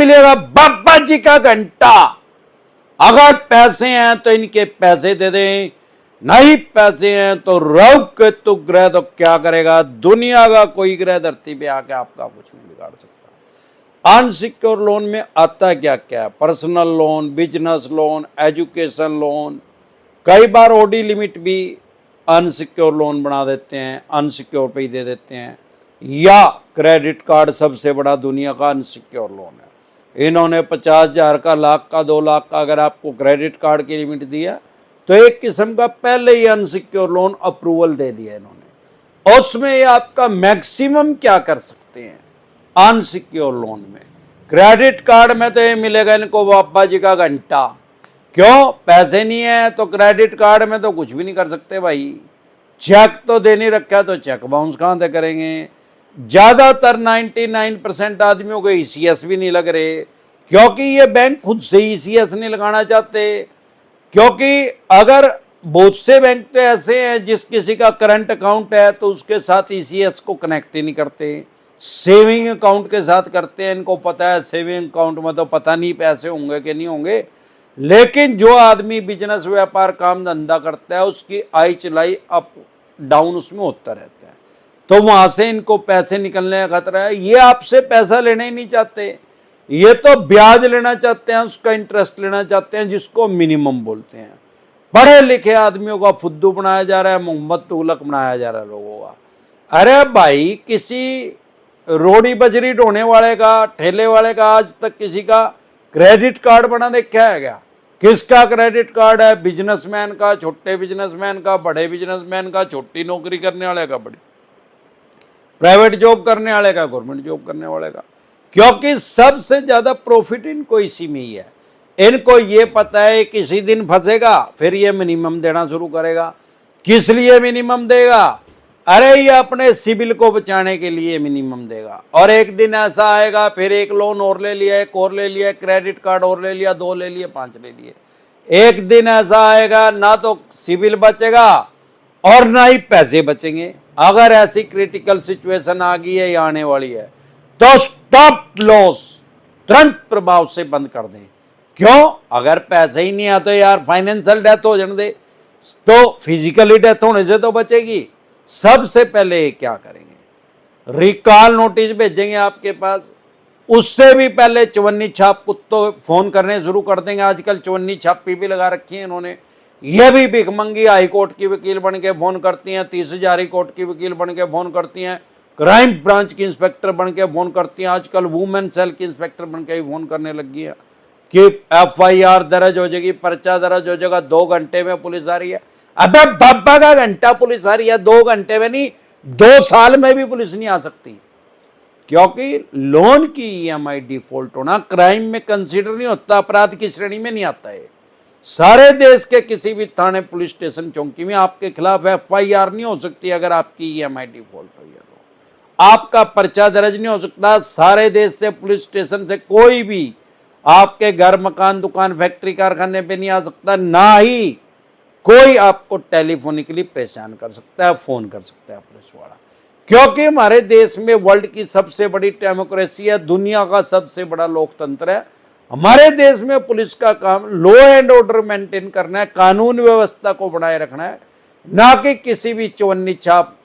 मिलेगा बाबा जी का घंटा। अगर पैसे हैं तो इनके पैसे दे दें, नहीं पैसे हैं तो रव केतु ग्रह तो क्या करेगा, दुनिया का कोई ग्रह धरती पे आके आपका कुछ नहीं बिगाड़ सकता। अनसिक्योर लोन में आता क्या क्या है, personal loan, business loan, education loan, कई बार ओडी लिमिट भी अनसिक्योर लोन बना देते हैं, अनसिक्योर पे ही दे देते हैं, या क्रेडिट कार्ड सबसे बड़ा दुनिया का अनसिक्योर लोन है। इन्होंने 50,000 का, लाख का, 2 लाख का अगर आपको क्रेडिट कार्ड की लिमिट दिया तो एक किस्म का पहले ही अनसिक्योर लोन अप्रूवल दे दिया इन्होंने। और उसमें ये आपका मैक्सिमम क्या कर सकते हैं अनसिक्योर लोन में। क्रेडिट कार्ड में तो ये मिलेगा इनको बाबा जी का घंटा। क्यों, पैसे नहीं है तो क्रेडिट कार्ड में तो कुछ भी नहीं कर सकते भाई। चेक तो दे नहीं रखा है तो चेक बाउंस कहां से करेंगे। ज्यादातर 99% आदमियों को ईसीएस भी नहीं लग रहे, क्योंकि ये बैंक खुद से ईसीएस नहीं लगाना चाहते। क्योंकि अगर बहुत से बैंक तो ऐसे हैं जिस किसी का करंट अकाउंट है तो उसके साथ ईसीएस को कनेक्ट ही नहीं करते, सेविंग अकाउंट के साथ करते हैं। इनको पता है सेविंग अकाउंट में तो पता नहीं पैसे होंगे कि नहीं होंगे, लेकिन जो आदमी बिजनेस व्यापार काम धंधा करता है उसकी आय चलाई अप डाउन उसमें होता रहता है, तो वहां से इनको पैसे निकलने का खतरा है। ये आपसे पैसा लेना ही नहीं चाहते, ये तो ब्याज लेना चाहते हैं, उसका इंटरेस्ट लेना चाहते हैं, जिसको मिनिमम बोलते हैं। पढ़े लिखे आदमियों का फुद्दू बनाया जा रहा है, मोहम्मद तुगलक बनाया जा रहा है लोगों का। अरे भाई, किसी रोड़ी बजरी ढोने वाले का, ठेले वाले का आज तक किसी का क्रेडिट कार्ड बना देखा है क्या? किसका क्रेडिट कार्ड है? बिजनेसमैन का, छोटे बिजनेसमैन का, बड़े बिजनेसमैन का, छोटी नौकरी करने वाले का, बड़ी प्राइवेट जॉब करने वाले का, गवर्नमेंट जॉब करने वाले का। क्योंकि सबसे ज्यादा प्रॉफिट इनको इसी में ही है। इनको ये पता है किसी दिन फंसेगा फिर ये मिनिमम देना शुरू करेगा। किस लिए मिनिमम देगा? अरे ये अपने सिविल को बचाने के लिए मिनिमम देगा। और एक दिन ऐसा आएगा फिर एक लोन और ले लिया, एक और ले लिया, क्रेडिट कार्ड और ले लिया, 2 ले लिए, 5 ले लिए। एक दिन ऐसा आएगा ना तो सिविल बचेगा और ना ही पैसे बचेंगे। अगर ऐसी क्रिटिकल सिचुएशन आ गई है या आने वाली है तो स्टॉप लॉस तुरंत प्रभाव से बंद कर दें। क्यों? अगर पैसे ही नहीं आते तो यार फाइनेंशियल डेथ हो जाने दे, तो फिजिकली डेथ होने से तो बचेगी। सबसे पहले क्या करेंगे, रिकॉल नोटिस भेजेंगे आपके पास। उससे भी पहले चवन्नी छाप कुत्तों फोन करने शुरू कर देंगे। आजकल चवन्नी छापी भी लगा रखी है इन्होंने। ये भी भिखमंगी हाईकोर्ट की वकील बन के फोन करती हैं, 30,000 कोर्ट की वकील बन के फोन करती हैं, क्राइम ब्रांच की इंस्पेक्टर बन के फोन करती हैं, आजकल वुमेन सेल की इंस्पेक्टर बन के फोन करने लगी है कि एफआईआर दर्ज हो जाएगी, पर्चा दर्ज हो जाएगा, 2 घंटे में पुलिस आ रही है। अबे बाबा का घंटा पुलिस आ रही है, 2 घंटे में नहीं, 2 साल में भी पुलिस नहीं आ सकती। क्योंकि लोन की ईएमआई डिफॉल्ट होना क्राइम में कंसीडर नहीं होता, अपराध की श्रेणी में नहीं आता है। सारे देश के किसी भी थाने, पुलिस स्टेशन, चौकी में आपके खिलाफ एफआईआर नहीं हो सकती अगर आपकी ईएमआई डिफॉल्ट हुई है तो। आपका पर्चा दर्ज नहीं हो सकता। सारे देश से, पुलिस स्टेशन से कोई भी आपके घर, मकान, दुकान, फैक्ट्री, कारखाने पे नहीं आ सकता। ना ही कोई आपको टेलीफोनिकली परेशान कर सकता है, फोन कर सकता है पुलिस वाला। क्योंकि हमारे देश में वर्ल्ड की सबसे बड़ी डेमोक्रेसी है, दुनिया का सबसे बड़ा लोकतंत्र है। हमारे देश में पुलिस का काम लॉ एंड ऑर्डर मेंटेन करना है, कानून व्यवस्था को बनाए रखना है, ना कि किसी भी चवन्नी छाप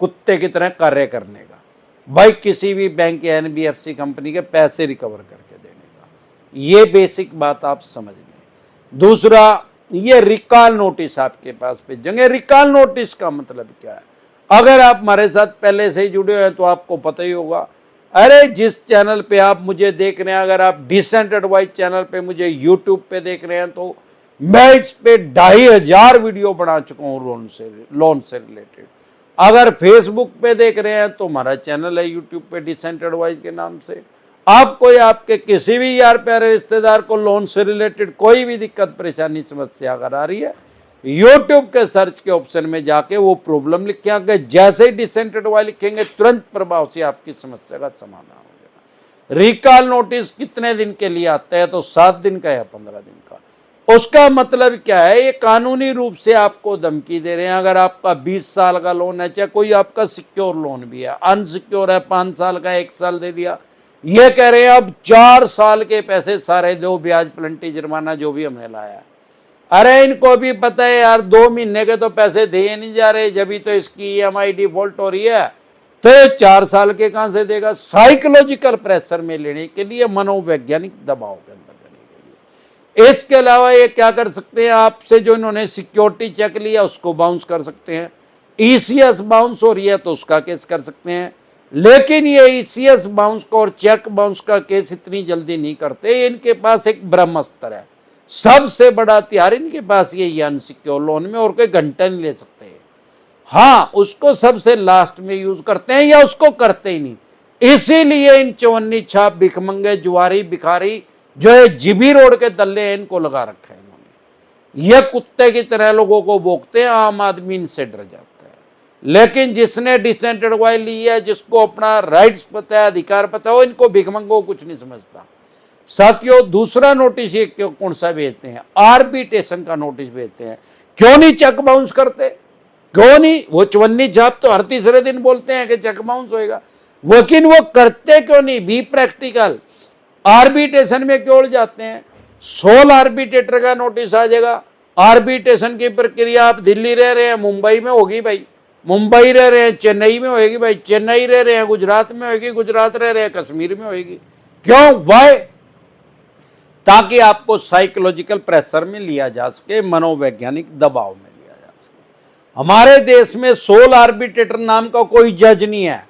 कुत्ते की तरह कार्य करने का। भाई किसी भी बैंक या एनबीएफसी कंपनी के पैसे रिकवर करके देने का, ये बेसिक बात आप समझ लें। दूसरा, ये रिकॉल नोटिस आपके पास भेजेंगे। रिकॉल नोटिस का मतलब क्या है? अगर आप हमारे साथ पहले से ही जुड़े हुए हैं तो आपको पता ही होगा। अरे जिस चैनल पे आप मुझे देख रहे हैं, अगर आप डिसेंट एडवाइस चैनल पे मुझे यूट्यूब पे देख रहे हैं तो मैं इस पे 2,500 वीडियो बना चुका हूँ लोन से रिलेटेड। अगर फेसबुक पे देख रहे हैं तो हमारा चैनल है यूट्यूब पे डिसेंट एडवाइस के नाम से। आपको या आपके किसी भी यार प्यारे रिश्तेदार को लोन से रिलेटेड कोई भी दिक्कत, परेशानी, समस्या अगर आ रही है, यूट्यूब के सर्च के ऑप्शन में जाके वो प्रॉब्लम लिख के आगे जैसे ही डिसेंट एडवाइस लिखेंगे तुरंत प्रभाव से आपकी समस्या का समाधान हो जाएगा। रिकॉल नोटिस कितने दिन के लिए आता है? तो 7 दिन का या 15 दिन का। उसका मतलब क्या है? ये कानूनी रूप से आपको धमकी दे रहे हैं। अगर आपका 20 साल का लोन है, चाहे कोई आपका सिक्योर लोन भी है, अनसिक्योर है, 5 साल का, 1 साल दे दिया, ये कह रहे हैं अब 4 साल के पैसे सारे दो, ब्याज प्लंटी जुर्माना जो भी हमने लाया। अरे इनको भी पता है यार 2 महीने के तो पैसे दे नहीं जा रहे, जब भी तो इसकी ईएमआई डिफॉल्ट हो रही है, तो ये 4 साल के कहां से देगा। साइकोलॉजिकल प्रेशर में लेने के लिए, मनोवैज्ञानिक दबाव के अंदर लेने के लिए। इसके अलावा ये क्या कर सकते हैं, आपसे जो इन्होंने सिक्योरिटी चेक लिया उसको बाउंस कर सकते हैं। ईसीएस बाउंस हो रही है तो उसका केस कर सकते हैं। लेकिन ये ईसीएस बाउंस का और चेक बाउंस का केस इतनी जल्दी नहीं करते। इनके पास एक ब्रह्मास्त्र है, सबसे बड़ा हथियार इनके पास यही अनसिक्योर लोन में, और कोई घंटा नहीं ले सकते। हाँ, उसको सबसे लास्ट में यूज करते हैं या उसको करते ही नहीं। इसीलिए इन चवन्नी छाप भिखमंगे जुआरी भिखारी जो है जीबी रोड के दल्ले हैं, इनको लगा रखा है इन्होंने। ये कुत्ते की तरह लोगों को भोंकते हैं, आम आदमी इनसे डर जाता है। लेकिन जिसने डिसेंट एडवाइस ली है, जिसको अपना राइट्स पता है, अधिकार पता है, वो इनको भिखमंगों को कुछ नहीं समझता। साथियों, दूसरा नोटिस ये क्यों कौन सा भेजते हैं, आर्बिट्रेशन का नोटिस भेजते हैं। क्यों नहीं चेक बाउंस करते, क्यों नहीं? वो चवन्नी छाप तो हर तीसरे दिन बोलते हैं कि चेक बाउंस होएगा, लेकिन वो करते क्यों नहीं? Be practical. आर्बिट्रेशन में क्यों उड़ जाते हैं? सोल आर्बिट्रेटर का नोटिस आ जाएगा। आर्बिट्रेशन की प्रक्रिया, आप दिल्ली रह रहे हैं मुंबई में होगी भाई, मुंबई रह रहे हैं चेन्नई में होगी भाई, चेन्नई रह रहे हैं गुजरात में होगी, गुजरात रह रहे हैं कश्मीर में होगी। क्यों? वाई? ताकि आपको साइकोलॉजिकल प्रेशर में लिया जा सके, मनोवैज्ञानिक दबाव में लिया जा सके। हमारे देश में सोल आर्बिट्रेटर नाम का कोई जज नहीं है।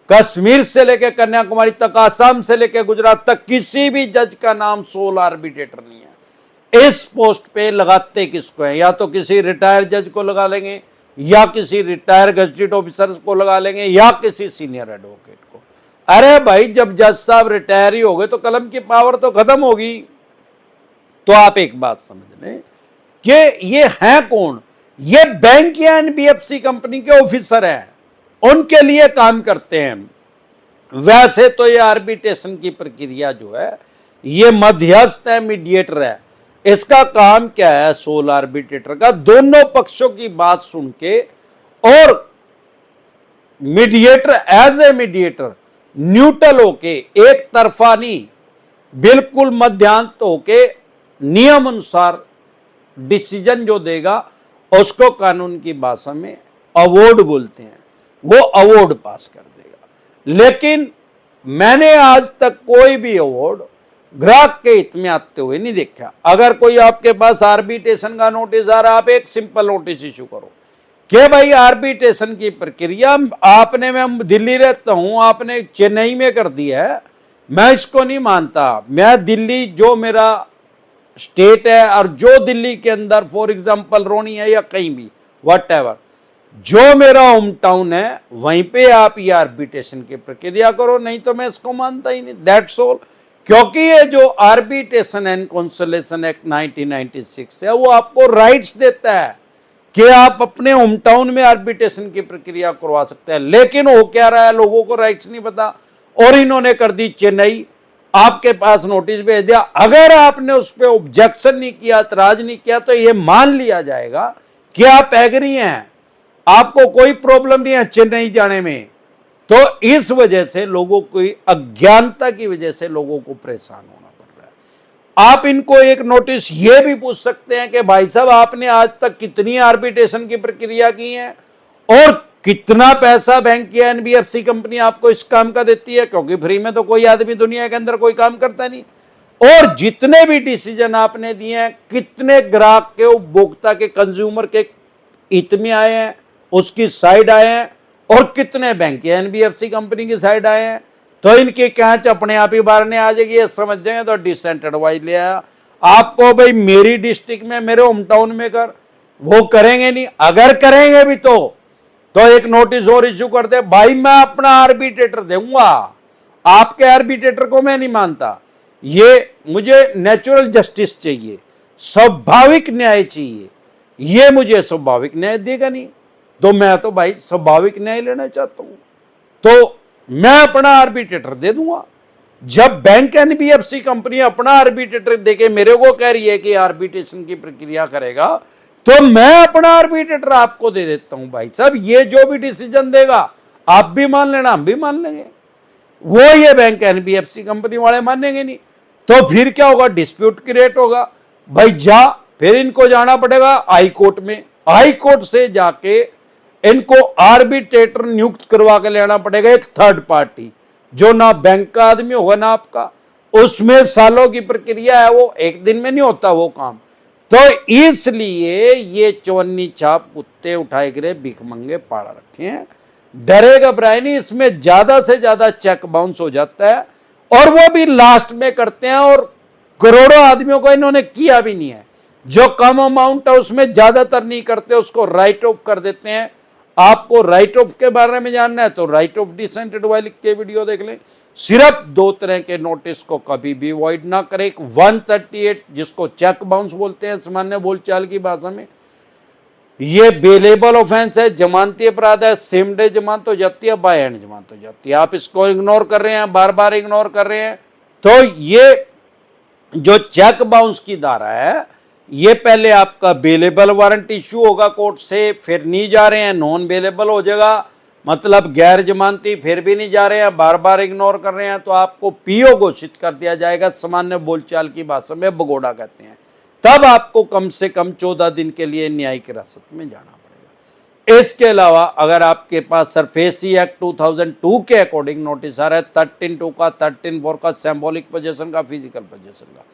कश्मीर से लेकर कन्याकुमारी तक, आसाम से लेकर गुजरात तक, किसी भी जज का नाम सोल आर्बिट्रेटर नहीं है। इस पोस्ट पे लगाते किसको है? या तो किसी रिटायर जज को लगा लेंगे, या किसी रिटायर गजेटेड ऑफिसर को लगा लेंगे, या किसी सीनियर एडवोकेट को। अरे भाई, जब जज साहब रिटायर ही हो गए तो कलम की पावर तो खत्म होगी। तो आप एक बात समझ लें कि ये हैं कौन? ये बैंक या एनबीएफसी कंपनी के ऑफिसर हैं, उनके लिए काम करते हैं। वैसे तो ये आर्बिट्रेशन की प्रक्रिया जो है, ये मध्यस्थ है, मीडिएटर है। इसका काम क्या है सोल आर्बिट्रेटर का? दोनों पक्षों की बात सुन के, और mediator as a mediator neutral होके, एक तरफा नहीं, बिल्कुल मध्यांत होके नियम अनुसार डिसीजन जो देगा उसको कानून की भाषा में अवार्ड बोलते हैं, वो अवार्ड पास कर देगा। लेकिन मैंने आज तक कोई भी अवार्ड ग्राहक के हित में आते हुए नहीं देखा। अगर कोई आपके पास आर्बिट्रेशन का नोटिस आ रहा, आप एक सिंपल नोटिस इशू करो कि भाई आर्बिट्रेशन की प्रक्रिया आपने, मैं दिल्ली रहता हूं, आपने चेन्नई में कर दिया है, मैं इसको नहीं मानता। मैं दिल्ली जो मेरा स्टेट है, और जो दिल्ली के अंदर फॉर एग्जांपल रोनी है या कहीं भी व्हाटएवर, जो मेरा होम टाउन है, वहीं पे आप ये आर्बिट्रेशन की प्रक्रिया करो, नहीं तो मैं इसको मानता ही नहीं। That's all. क्योंकि ये जो आर्बिट्रेशन एंड कंसोलिडेशन एक्ट 1996 है, वो आपको राइट्स देता है कि आप अपने होम टाउन में आर्बिट्रेशन की प्रक्रिया करवा सकते हैं। लेकिन हो क्या रहा है, लोगों को राइट्स नहीं पता, और इन्होंने कर दी चेन्नई, आपके पास नोटिस भेज दिया। अगर आपने उस पर ऑब्जेक्शन नहीं किया, एतराज नहीं किया, तो यह मान लिया जाएगा कि आप एग्री हैं, आपको कोई प्रॉब्लम नहीं है चेन्नई जाने में। तो इस वजह से लोगों की अज्ञानता की वजह से लोगों को परेशान होना पड़ रहा है। आप इनको एक नोटिस ये भी पूछ सकते हैं कि भाई साहब, आपने आज तक कितनी आर्बिट्रेशन की प्रक्रिया की है, और कितना पैसा बैंक या एनबीएफसी कंपनी आपको इस काम का देती है? क्योंकि फ्री में तो कोई आदमी दुनिया के अंदर कोई काम करता नहीं। और जितने भी डिसीजन आपने दिए हैं, कितने ग्राहक के, उपभोक्ता के, कंज्यूमर के हित में आए हैं, उसकी साइड आए हैं, और कितने बैंक या एनबीएफसी कंपनी की साइड आए हैं। तो इनकी कैच अपने आप ही बाहर आ जाएगी, ये समझ जाएंगे। तो डिसेंट एडवाइस ले आया आपको, भाई मेरी डिस्ट्रिक्ट में, मेरे होम टाउन में कर, वो करेंगे नहीं। अगर करेंगे भी तो एक नोटिस और इश्यू कर दे, भाई मैं अपना आर्बिट्रेटर दूंगा, आपके आर्बिट्रेटर को मैं नहीं मानता। ये मुझे नेचुरल जस्टिस चाहिए, स्वाभाविक न्याय चाहिए। ये मुझे स्वाभाविक न्याय देगा नहीं, तो मैं तो भाई स्वाभाविक न्याय लेना चाहता हूं, तो मैं अपना आर्बिट्रेटर दे दूंगा। जब बैंक एनबीएफसी कंपनी अपना आर्बिट्रेटर देके मेरे को कह रही है कि आर्बिट्रेशन की प्रक्रिया करेगा, तो मैं अपना आर्बिट्रेटर आपको दे देता हूं। भाई साहब, ये जो भी डिसीजन देगा आप भी मान लेना, हम भी मान लेंगे। वो ये बैंक एनबीएफसी कंपनी वाले मानेंगे नहीं। तो फिर क्या होगा, डिस्प्यूट क्रिएट होगा। भाई जा, फिर इनको जाना पड़ेगा हाई कोर्ट में, हाई कोर्ट से जाके इनको आर्बिट्रेटर नियुक्त करवा के लेना पड़ेगा, एक थर्ड पार्टी, जो ना बैंक का आदमी होगा ना आपका। उसमें सालों की प्रक्रिया है, वो एक दिन में नहीं होता वो काम। तो इसलिए ये चवन्नी छाप कुत्ते उठाए गिरे भिखमंगे पाड़ा रखे हैं। डरे घबराए नहीं, इसमें ज्यादा से ज्यादा चेक बाउंस हो जाता है, और वो भी लास्ट में करते हैं। और करोड़ों आदमियों को इन्होंने किया भी नहीं है। जो कम अमाउंट है उसमें ज्यादातर नहीं करते, उसको राइट ऑफ कर देते हैं। आपको राइट ऑफ के बारे में जानना है तो राइट ऑफ डिसेंट एडवाइस लिख के वीडियो देख लें। सिर्फ दो तरह के नोटिस को कभी भी अवॉइड ना करें। 138 जिसको चेक बाउंस बोलते हैं सामान्य बोलचाल की भाषा में, ये बेलेबल ऑफेंस है, जमानती अपराध है। सेम डे जमानत हो जाती है, बाय एंड जमानत हो जाती है। आप इसको इग्नोर कर रहे हैं, बार बार इग्नोर कर रहे हैं। तो ये जो चेक बाउंस की धारा है, ये पहले आपका बेलेबल वारंट इश्यू होगा कोर्ट से, फिर नहीं जा रहे हैं नॉन बेलेबल हो जाएगा, मतलब गैर जमानती, फिर भी नहीं जा रहे हैं, बार बार इग्नोर कर रहे हैं, तो आपको पीओ घोषित कर दिया जाएगा। सामान्य बोलचाल की भाषा में भगोड़ा कहते हैं। तब आपको कम से कम 14 दिन के लिए न्यायिक हिरासत में जाना पड़ेगा। इसके अलावा अगर आपके पास सरफेसी एक्ट 2002 के अकॉर्डिंग नोटिस आ रहा है, 13(2) का, 13(4) का, सिंबॉलिक पोजेशन का, फिजिकल पोजेशन का,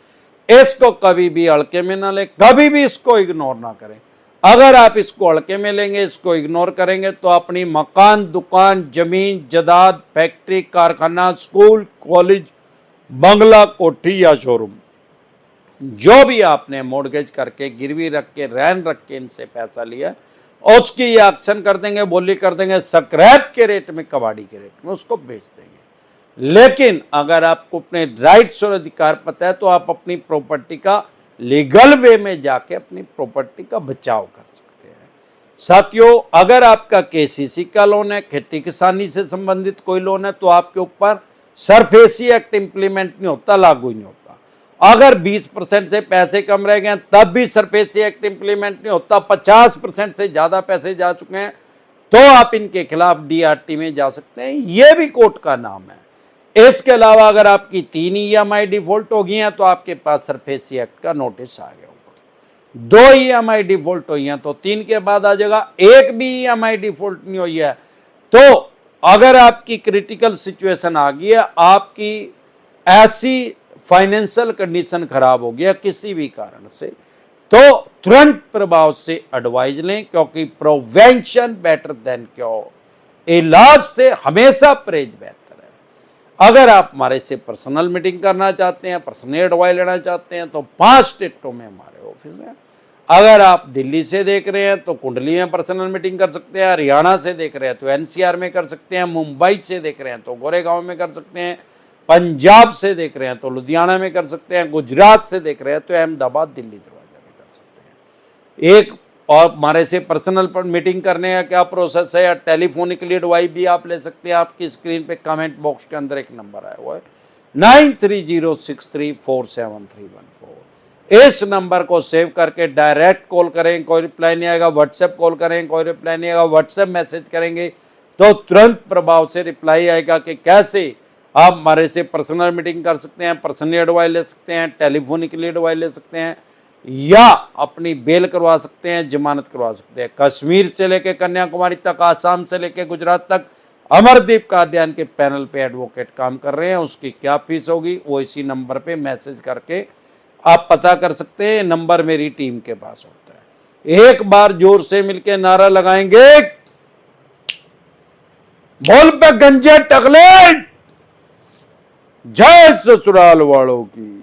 इसको कभी भी हल्के में ना ले, कभी भी इसको इग्नोर ना करें। अगर आप इसको हल्के में लेंगे, इसको इग्नोर करेंगे, तो अपनी मकान, दुकान, जमीन, जायदाद, फैक्ट्री, कारखाना, स्कूल, कॉलेज, बंगला, कोठी या शोरूम, जो भी आपने मॉर्गेज करके, गिरवी रख के, रहन रख के इनसे पैसा लिया, उसकी ये एक्शन कर देंगे, बोली कर देंगे, स्क्रैप के रेट में, कबाड़ी के रेट में उसको बेच देंगे। लेकिन अगर आपको अपने राइट्स और अधिकार पता है, तो आप अपनी प्रॉपर्टी का लीगल वे में जाके अपनी प्रॉपर्टी का बचाव कर सकते हैं। साथियों, अगर आपका केसीसी का लोन है, खेती किसानी से संबंधित कोई लोन है, तो आपके ऊपर सरफेसी एक्ट इंप्लीमेंट नहीं होता, लागू नहीं होता। अगर 20% से पैसे कम रह गए तब भी सरफेसी एक्ट इंप्लीमेंट नहीं होता। 50% से ज्यादा पैसे जा चुके हैं तो आप इनके खिलाफ डीआरटी में जा सकते हैं, यह भी कोर्ट का नाम है। इसके अलावा अगर आपकी 3 ईएमआई डिफॉल्ट हो गई हैं तो आपके पास सरफेसी एक्ट का नोटिस आ गया होगा। 2 ईएमआई डिफॉल्ट हुई हैं तो 3 के बाद आ जाएगा। एक भी ईएमआई डिफॉल्ट नहीं हुई है तो अगर आपकी क्रिटिकल सिचुएशन आ गई है, आपकी ऐसी फाइनेंशियल कंडीशन खराब हो गया किसी भी कारण से, तो तुरंत प्रभाव से एडवाइज लें, क्योंकि प्रिवेंशन बेटर देन क्योर। इलाज से हमेशा परहेज बेहतर है। अगर आप हमारे से पर्सनल मीटिंग करना चाहते हैं, पर्सनल एडवाइस लेना चाहते हैं, तो 5 स्टेटों में हमारे ऑफिस हैं। अगर आप दिल्ली से देख रहे हैं तो कुंडली में पर्सनल मीटिंग कर सकते हैं, हरियाणा से देख रहे हैं तो एनसीआर में कर सकते हैं, मुंबई से देख रहे हैं तो गोरेगांव में कर सकते हैं, पंजाब से देख रहे हैं तो लुधियाना में कर सकते हैं, गुजरात से देख रहे हैं तो अहमदाबाद, दिल्ली दरवाजा में कर सकते हैं। एक और हमारे से पर्सनल पर मीटिंग करने का क्या प्रोसेस है, या टेलीफोनिकली एडवाइस भी आप ले सकते हैं। आपकी स्क्रीन पे कमेंट बॉक्स के अंदर एक नंबर आया हुआ है 9306347314। इस नंबर को सेव करके डायरेक्ट कॉल करें, कोई रिप्लाई नहीं आएगा। व्हाट्सएप कॉल करें, कोई रिप्लाई नहीं आएगा। व्हाट्सएप मैसेज करेंगे तो तुरंत प्रभाव से रिप्लाई आएगा कि कैसे आप हमारे से पर्सनल मीटिंग कर सकते हैं, पर्सनली एडवाइस ले सकते हैं, टेलीफोनिकली एडवाइस ले सकते हैं, या अपनी बेल करवा सकते हैं, जमानत करवा सकते हैं। कश्मीर से लेकर कन्याकुमारी तक, आसाम से लेकर गुजरात तक अमरदीप कादियान के पैनल पे एडवोकेट काम कर रहे हैं। उसकी क्या फीस होगी वो इसी नंबर पे मैसेज करके आप पता कर सकते हैं। नंबर मेरी टीम के पास होता है। एक बार जोर से मिलकर नारा लगाएंगे, बोल पे गंजे टकले, जय ससुराल वालों की।